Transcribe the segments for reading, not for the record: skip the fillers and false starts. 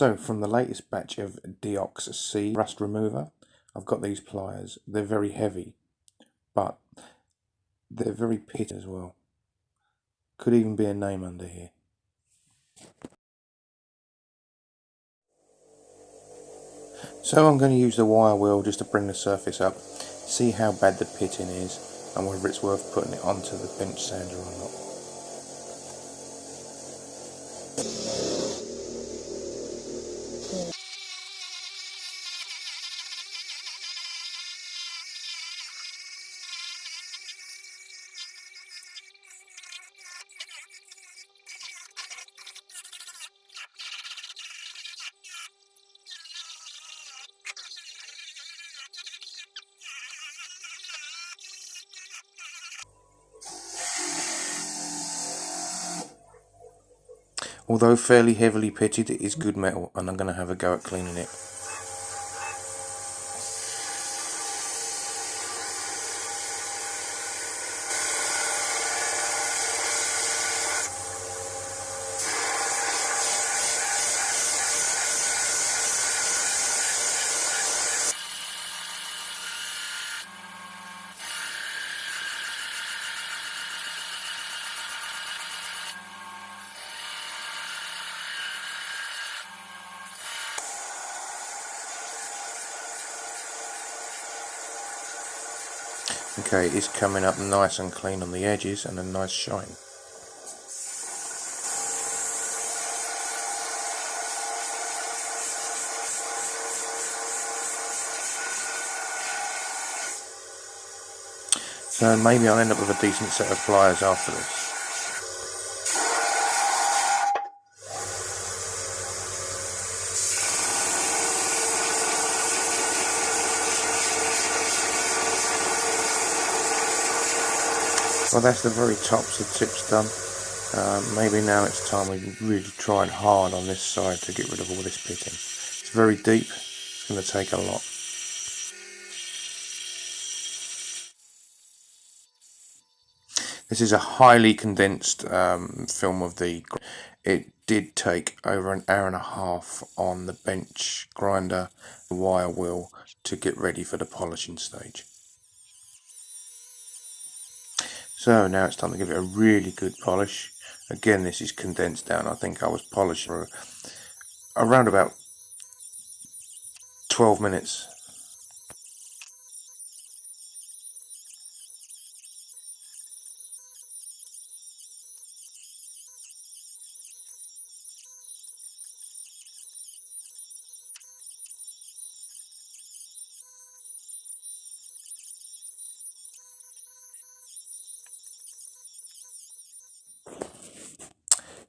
So from the latest batch of Deox C rust remover, I've got these pliers. They're very heavy, but they're very pitty as well. Could even be a name under here. So I'm going to use the wire wheel just to bring the surface up, see how bad the pitting is and whether it's worth putting it onto the bench sander or not. Although fairly heavily pitted, it is good metal and I'm going to have a go at cleaning it. Okay, it's coming up nice and clean on the edges and a nice shine. So maybe I'll end up with a decent set of pliers after this. Well, that's the very tops, the tip's done. Maybe now it's time we really tried hard on this side to get rid of all this pitting. It's very deep, it's going to take a lot. This is a highly condensed film of the. It did take over an hour and a half on the bench grinder, the wire wheel, to get ready for the polishing stage. So now it's time to give it a really good polish. Again, this is condensed down. I think I was polishing for around about 12 minutes.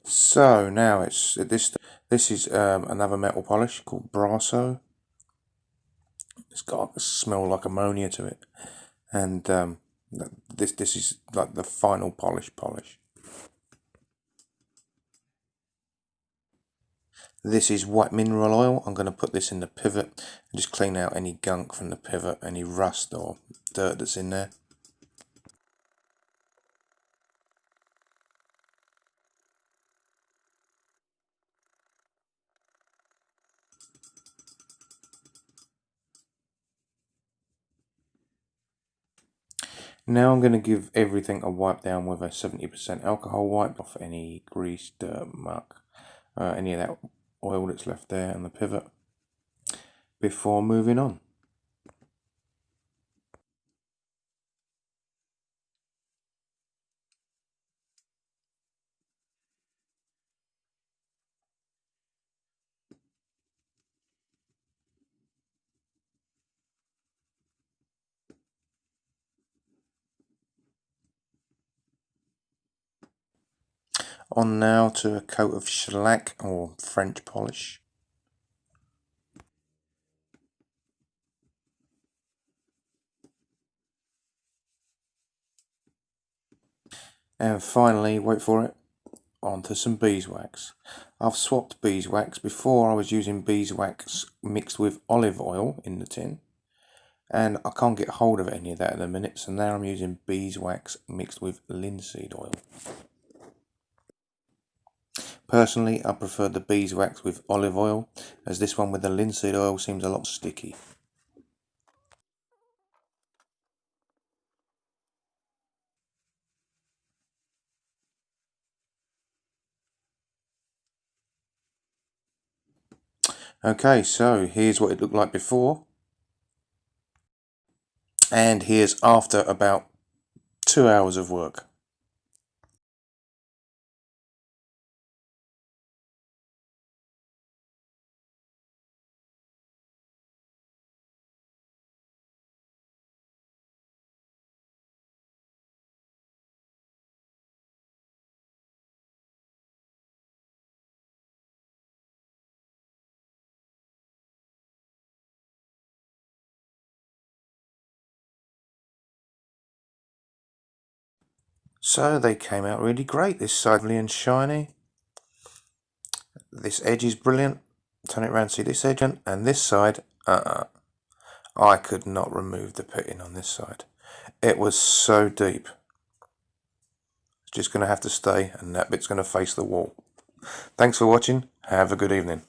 So now it's this is another metal polish called Brasso. It's got a smell like ammonia to it, and this is like the final polish. This is white mineral oil. I'm going to put this in the pivot and just clean out any gunk from the pivot, any rust or dirt that's in there. Now I'm going to give everything a wipe down with a 70% alcohol wipe off any grease, dirt, muck, any of that oil that's left there on the pivot before moving on. On now to a coat of shellac or French polish. And finally, wait for it, onto some beeswax. I've swapped beeswax. Before I was using beeswax mixed with olive oil in the tin, and I can't get hold of any of that at the minute, so now I'm using beeswax mixed with linseed oil. Personally, I prefer the beeswax with olive oil, as this one with the linseed oil seems a lot sticky. Okay, so here's what it looked like before, and here's after about 2 hours of work. So they came out really great. This side lovely and shiny. This edge is brilliant. Turn it around, see this edge, and this side, I could not remove the pitting on this side. It was so deep. It's just going to have to stay, and that bit's going to face the wall. Thanks for watching. Have a good evening.